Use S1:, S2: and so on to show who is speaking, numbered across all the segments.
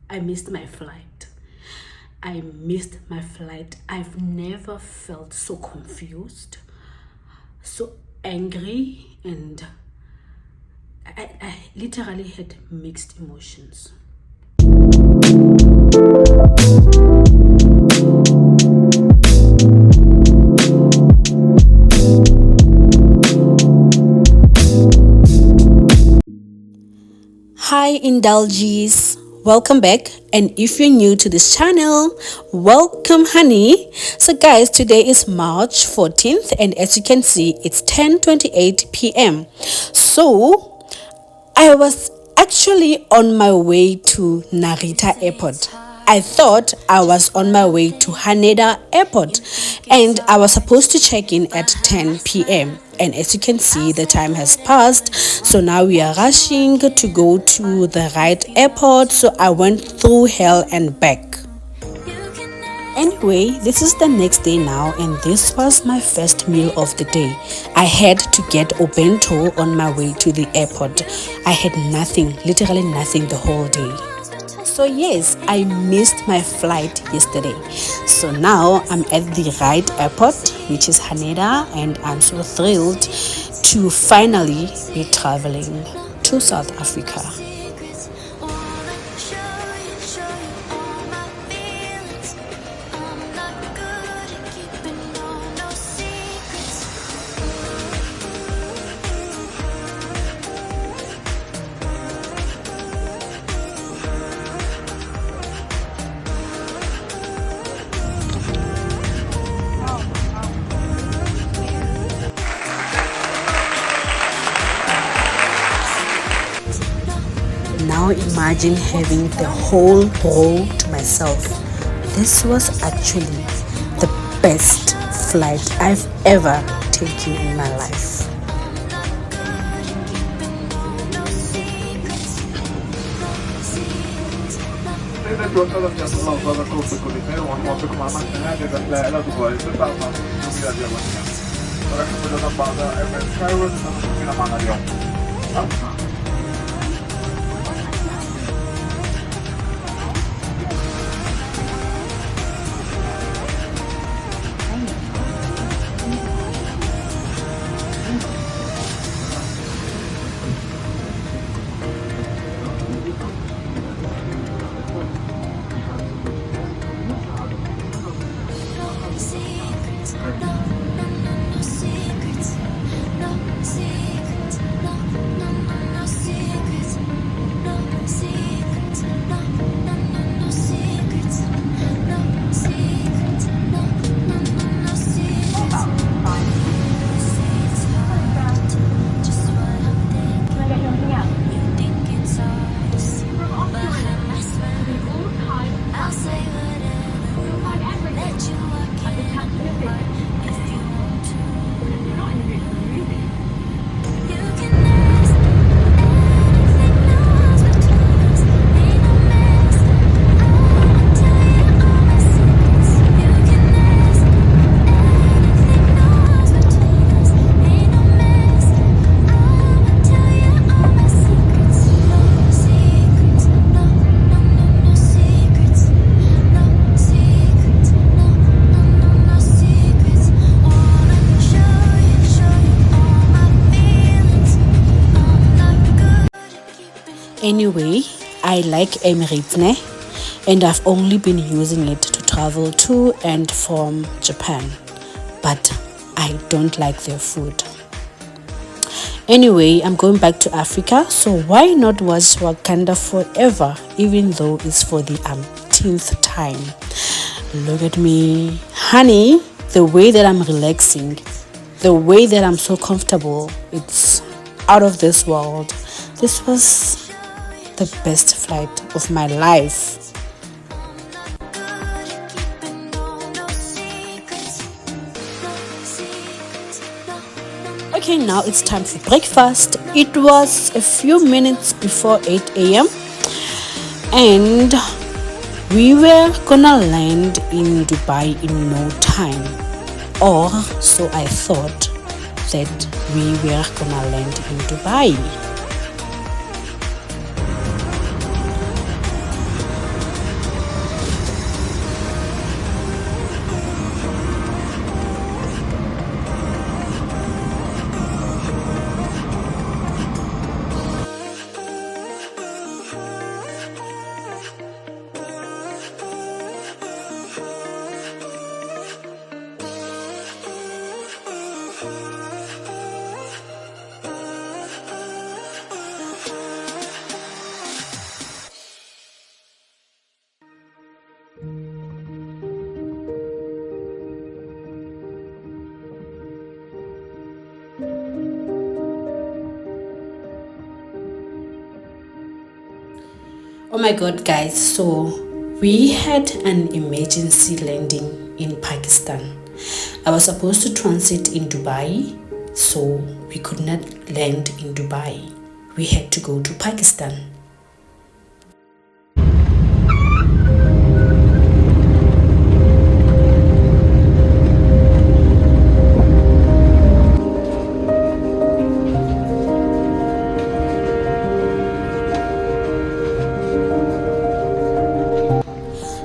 S1: I missed my flight. I missed my flight. I've never felt so confused, so angry, and I literally had mixed emotions. Hi indulgees, welcome back, and if you're new to this channel, welcome honey. So guys, today is March 14th and as you can see it's 10:28 p.m. So I was actually on my way to Narita Airport. I thought I was on my way to Haneda Airport and I was supposed to check in at 10 p.m. And as you can see, the time has passed. So now we are rushing to go to the right airport. So I went through hell and back. Anyway, this is the next day now and this was my first meal of the day. I had to get obento on my way to the airport. I had nothing, literally nothing the whole day. So yes, I missed my flight yesterday. So now I'm at the right airport, which is Haneda, and I'm so thrilled to finally be traveling to South Africa. Now imagine having the whole row to myself. This was actually the best flight I've ever taken in my life. Anyway, I like Emirates, and I've only been using it to travel to and from Japan, but I don't like their food. Anyway, I'm going back to Africa, so why not watch Wakanda Forever, even though it's for the umpteenth time. Look at me, honey, the way that I'm relaxing, the way that I'm so comfortable, it's out of this world. This was the best flight of my life. Okay, now it's time for breakfast. It was a few minutes before 8 a.m. and we were gonna land in Dubai in no time, or so I thought that we were gonna land in Dubai. Oh my god, guys, so we had an emergency landing in Pakistan. I was supposed to transit in Dubai, so we could not land in Dubai. We had to go to Pakistan.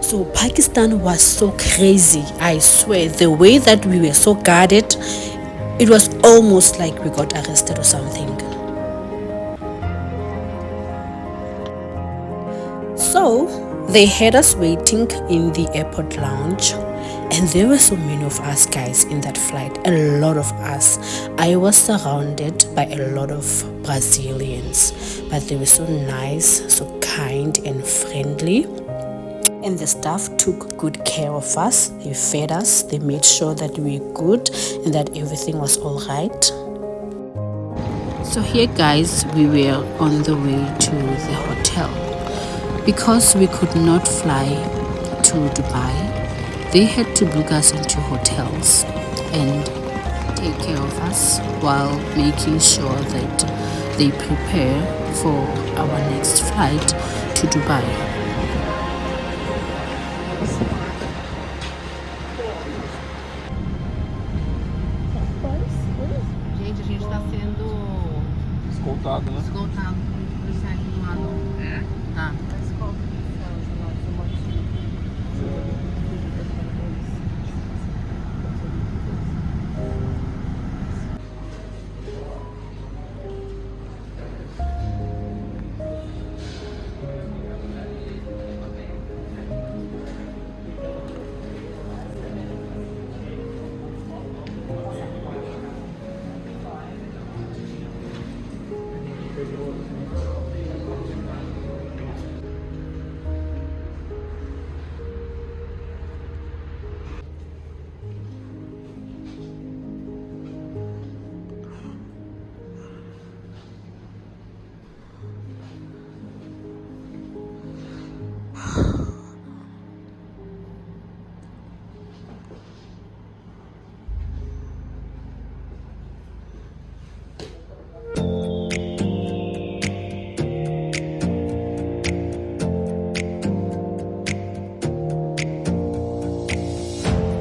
S1: So Pakistan was so crazy, I swear. The way that we were so guarded, it was almost like we got arrested or something. So they had us waiting in the airport lounge, and there were so many of us guys in that flight, a lot of us. I was surrounded by a lot of Brazilians, but they were so nice, so kind and friendly. And the staff took good care of us. They fed us, they made sure that we were good and that everything was all right. So here guys, we were on the way to the hotel. Because we could not fly to Dubai, they had to book us into hotels and take care of us while making sure that they prepare for our next flight to Dubai.
S2: Gente, a gente está sendo
S3: escoltado, né?
S2: escoltado por policiais do lado. É? Tá.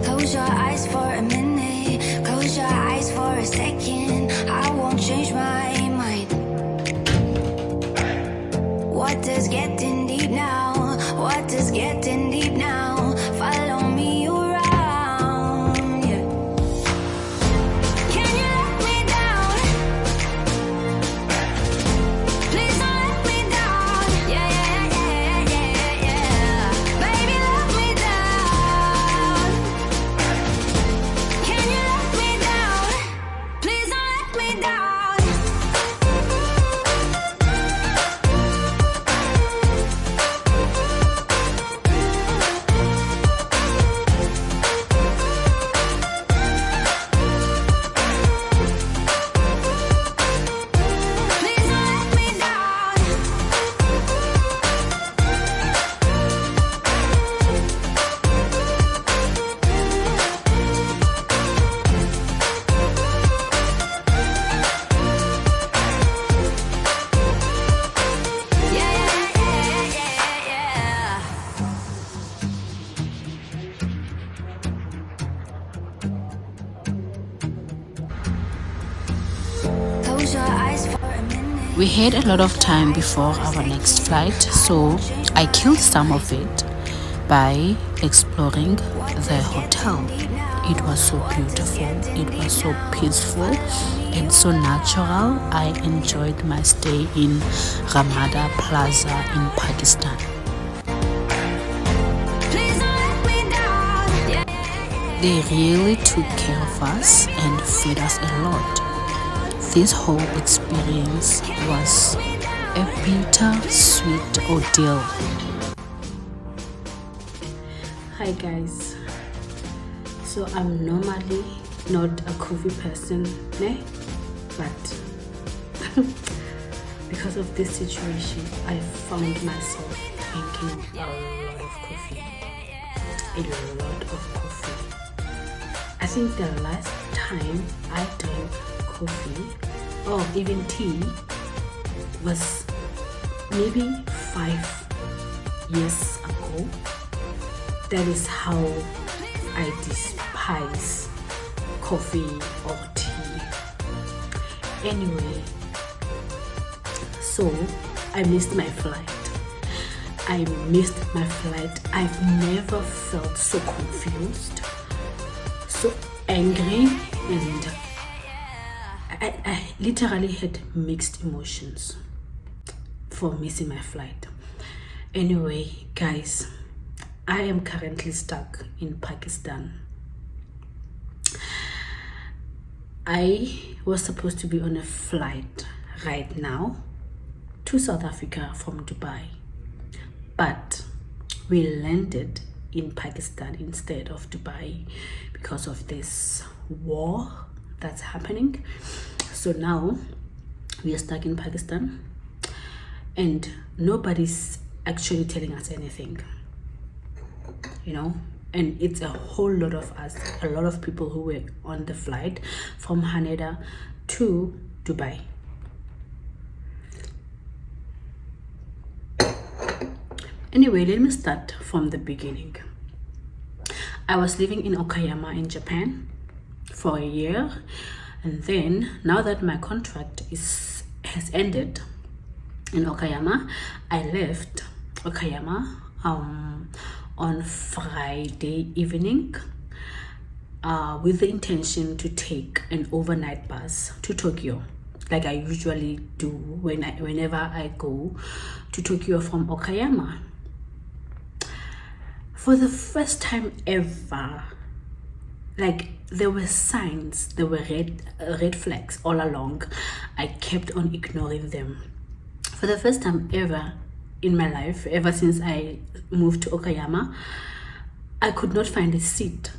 S4: Close your eyes for a minute, close your eyes for a second. I won't change my mind. Water's getting deep now, water's getting deep now. Follow me around, yeah. Can you let me down? Please don't let me down. Yeah, yeah, yeah, yeah, yeah. Baby, let me down. Can you let me down? Please don't let me down. Please don't let me down. Yeah, yeah, yeah, yeah, yeah. Close your eyes for a minute.
S1: We had a lot of time before our next flight, so I killed some of it by exploring the hotel. It was so beautiful, it was so peaceful and so natural. I enjoyed my stay in Ramada Plaza in Pakistan.
S4: Please don't let me down. Yeah, yeah, yeah.
S1: They really took care of us and fed us a lot. This whole experience was a bitter-sweet ordeal. Hi guys, so I'm normally not a coffee person, but because of this situation I found myself drinking a lot of coffee. A lot of coffee. I think the last time I drank coffee or even tea was maybe 5 years ago. That is how I despise coffee or tea. Anyway, so I missed my flight. I've never felt so confused, so angry, and I literally had mixed emotions for missing my flight. Anyway, guys, I am currently stuck in Pakistan. I was supposed to be on a flight right now to South Africa from Dubai, but we landed in Pakistan instead of Dubai because of this war that's happening. So now we are stuck in Pakistan and nobody's actually telling us anything, you know. And it's a whole lot of us, a lot of people who were on the flight from Haneda to Dubai. Anyway, let me start from the beginning. I was living in Okayama in Japan for a year, and then now that my contract has ended in Okayama, I left Okayama on Friday evening with the intention to take an overnight bus to Tokyo, like I usually do whenever I go to Tokyo from Okayama. For the first time ever, like there were signs, there were red flags all along. I kept on ignoring them. For the first time ever in my life, ever since I moved to Okayama, I could not find a seat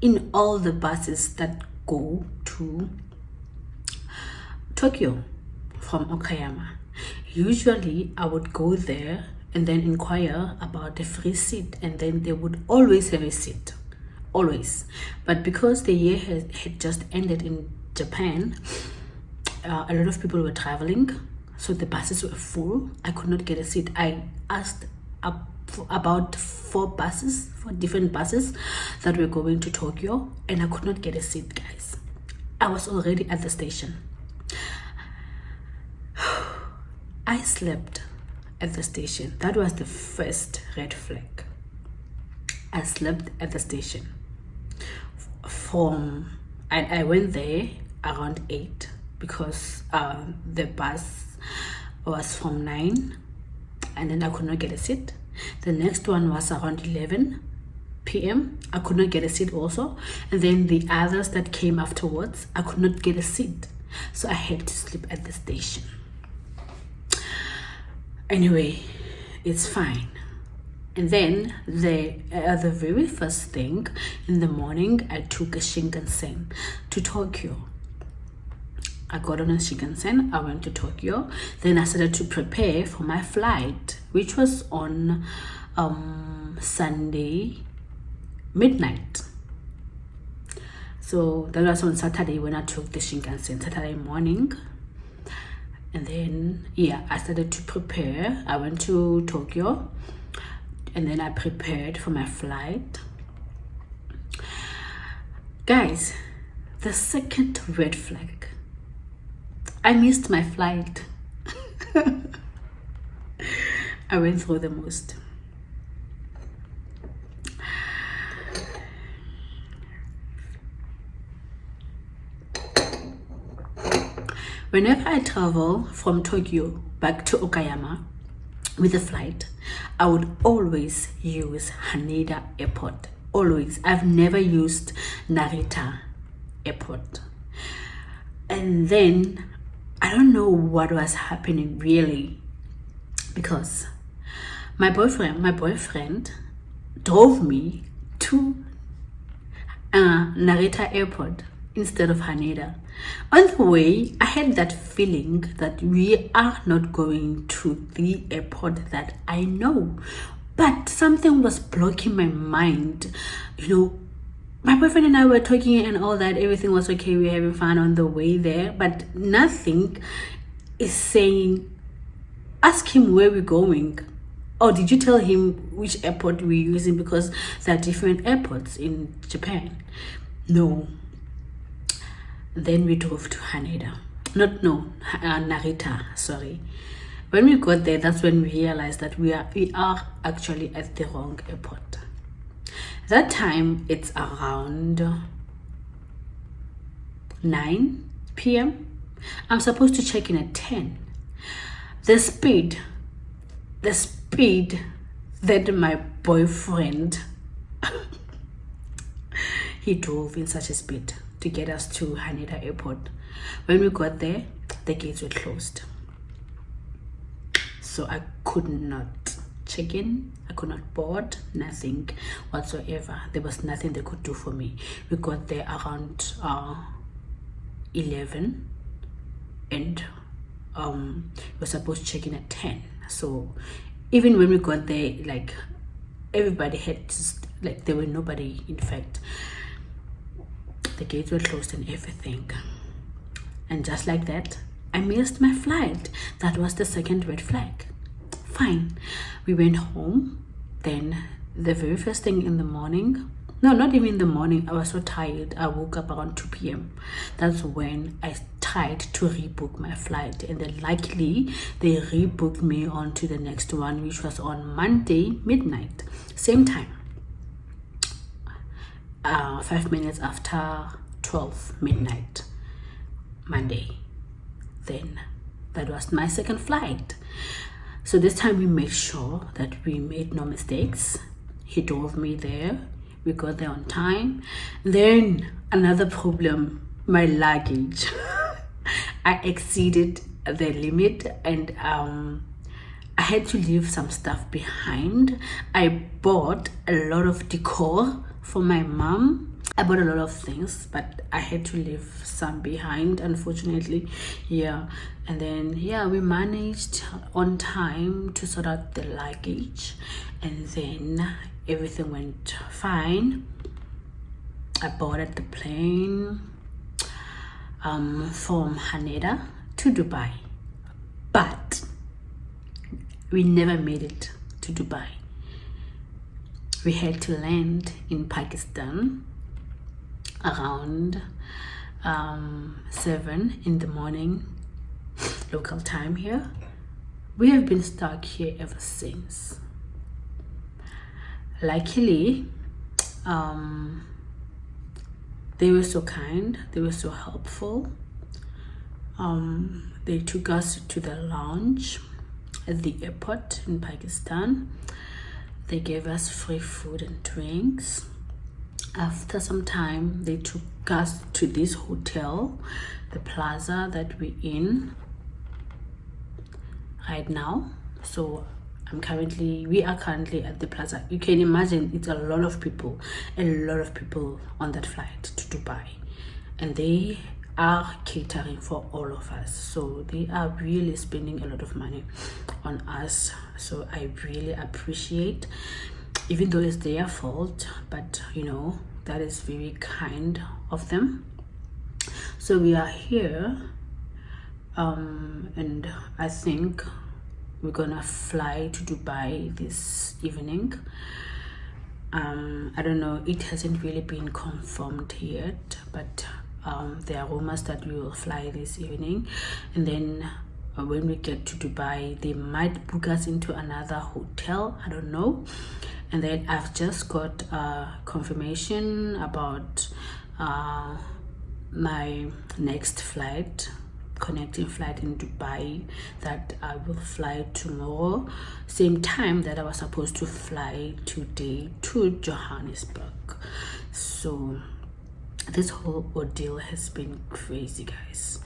S1: in all the buses that go to Tokyo from Okayama. Usually I would go there and then inquire about a free seat, and then they would always have a seat, always. But because the year had just ended in Japan, a lot of people were traveling, so the buses were full. I could not get a seat. I asked about 4 different buses that were going to Tokyo, and I could not get a seat, guys. I was already at the station. I slept at the station. That was the first red flag. I slept at the station. I went there around 8 because the bus was from 9, and then I could not get a seat. The next one was around 11 p.m. I could not get a seat also, and then the others that came afterwards, I could not get a seat, so I had to sleep at the station. Anyway, it's fine. And then the very first thing in the morning, I took a Shinkansen to Tokyo. I got on a Shinkansen, I went to Tokyo. Then I started to prepare for my flight, which was on Sunday midnight. So that was on Saturday when I took the Shinkansen, Saturday morning. And then, yeah, I started to prepare. I went to Tokyo, and then I prepared for my flight. Guys, the second red flag, I missed my flight. I went through the most. Whenever I travel from Tokyo back to Okayama with a flight, I would always use Haneda Airport. Always. I've never used Narita Airport. And then I don't know what was happening really, because my boyfriend drove me to Narita Airport instead of Haneda. On the way, I had that feeling that we are not going to the airport that I know, but something was blocking my mind. My boyfriend and I were talking and all that, everything was okay, we were having fun on the way there, but nothing is saying, ask him where we're going. Or did you tell him which airport we're using, because there are different airports in Japan? No. Then we drove to Narita, sorry. When we got there, that's when we realized that we are actually at the wrong airport. That time, it's around 9 p.m. I'm supposed to check in at 10. The speed that my boyfriend he drove in such a speed to get us to Haneda Airport. When we got there, the gates were closed. So I could not check in, I could not board, nothing whatsoever. There was nothing they could do for me. We got there around 11 and we were supposed to check in at 10. So even when we got there, like, everybody had there were nobody. In fact, the gates were closed and everything. And just like that, I missed my flight. That was the second red flag. Fine, we went home. Then the very first thing in the morning, no, not even in the morning, I was so tired, I woke up around 2 p.m. That's when I tried to rebook my flight, and then luckily they rebooked me on to the next one, which was on Monday midnight, same time, 5 minutes after 12 midnight Monday. Then that was my second flight. So this time we made sure that we made no mistakes. He drove me there. We got there on time. Then another problem, my luggage. I exceeded the limit, and I had to leave some stuff behind. I bought a lot of decor for my mom. I bought a lot of things, but I had to leave some behind, unfortunately. Yeah. And then, yeah, we managed on time to sort out the luggage, and then everything went fine. I boarded the plane from Haneda to Dubai, but we never made it to Dubai. We had to land in Pakistan around 7 in the morning local time here. We have been stuck here ever since. Luckily, they were so kind, they were so helpful. They took us to the lounge at the airport in Pakistan. They gave us free food and drinks. After some time, they took us to this hotel, the plaza that we're in right now. So we are currently at the plaza. You can imagine it's a lot of people on that flight to Dubai, and they are catering for all of us. So they are really spending a lot of money on us. So I really appreciate, even though it's their fault, but that is very kind of them. So we are here, and I think we're gonna fly to Dubai this evening. I don't know, it hasn't really been confirmed yet, but there are rumors that we will fly this evening, and then when we get to Dubai, they might book us into another hotel, I don't know. And then I've just got confirmation about my next flight, connecting flight in Dubai, that I will fly tomorrow, same time that I was supposed to fly today to Johannesburg. So this whole ordeal has been crazy, guys.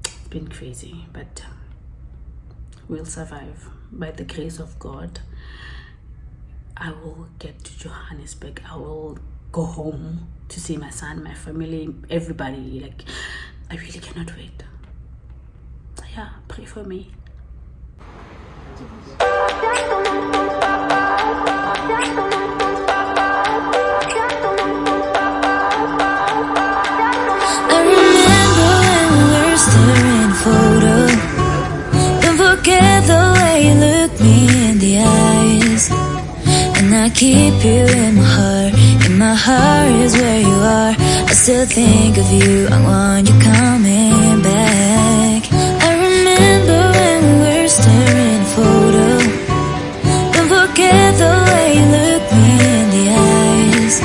S1: It's been crazy, but we'll survive by the grace of God. I will get to Johannesburg. I will go home to see my son, my family, everybody. Like, I really cannot wait. Yeah, pray for me.
S4: I remember when we were staring photo. Don't forget the way you look me in the eyes. And I keep you in my heart. In my heart is where you are. I still think of you. I want you coming back. I remember when we were staring photo. Don't forget the way you look me in the eyes.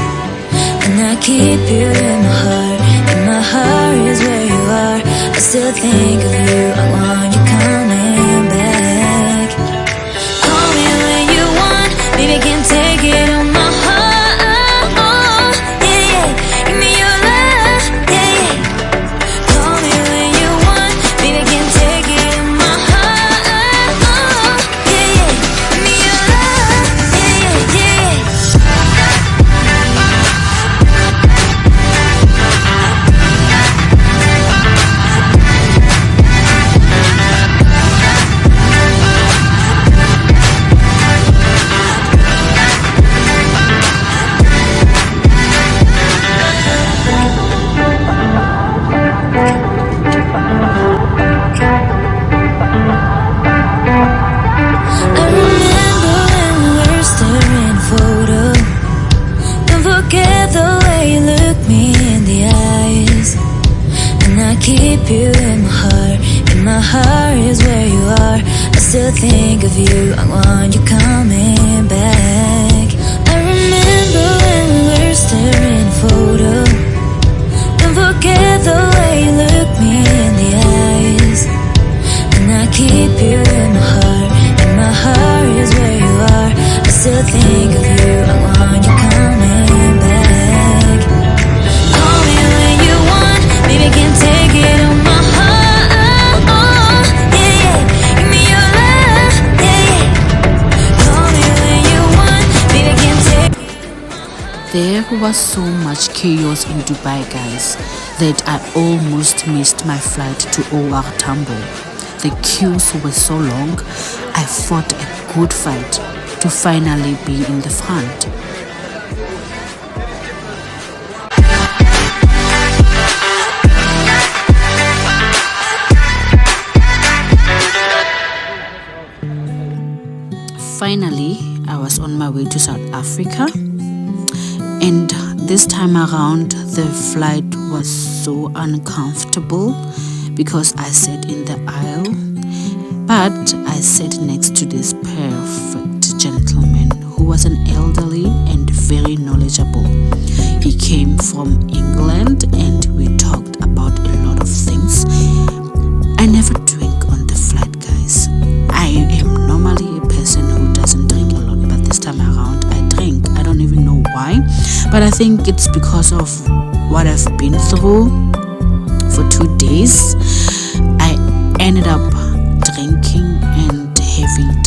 S4: And I keep you in my heart. In my heart is where you are. I still think of you. I want you coming back. Call me when you want. Baby, I can take it on my heart. Yeah, yeah. Give me your love. Yeah, yeah. Call me when you want. Baby, I can take it on my heart. Yeah, yeah. Give me your love. Yeah, yeah, yeah. I remember when we were staring photo. Don't forget the way you look me in the eyes. And I keep you in my heart. In my heart is where you are. I still think of you. I want you coming back. I remember when we were staring photo. Don't forget the way you look me in the eyes. And I keep you in my heart. In my heart is where you are. I still think of you. I want you coming back. Call me when you want. Baby, I can take it on my heart. Yeah, yeah. Give me your love. Yeah, yeah. Call me when you want. Baby, I can take it on my heart.
S1: There was so much chaos in Dubai, guys, that I almost missed my flight to OR Tambo. The queues were so long, I fought a good fight to finally be in the front. Finally, I was on my way to South Africa, and this time around the flight was so uncomfortable because I sat in the aisle, but I sat next to this perfect gentleman who was an elderly and very knowledgeable. He came from England and we talked about a lot of things. I never drink on the flight, guys. I am normally a person who doesn't drink a lot, but this time around I drink. I don't even know why, but I think it's because of what I've been through for 2 days. I ended up drinking and having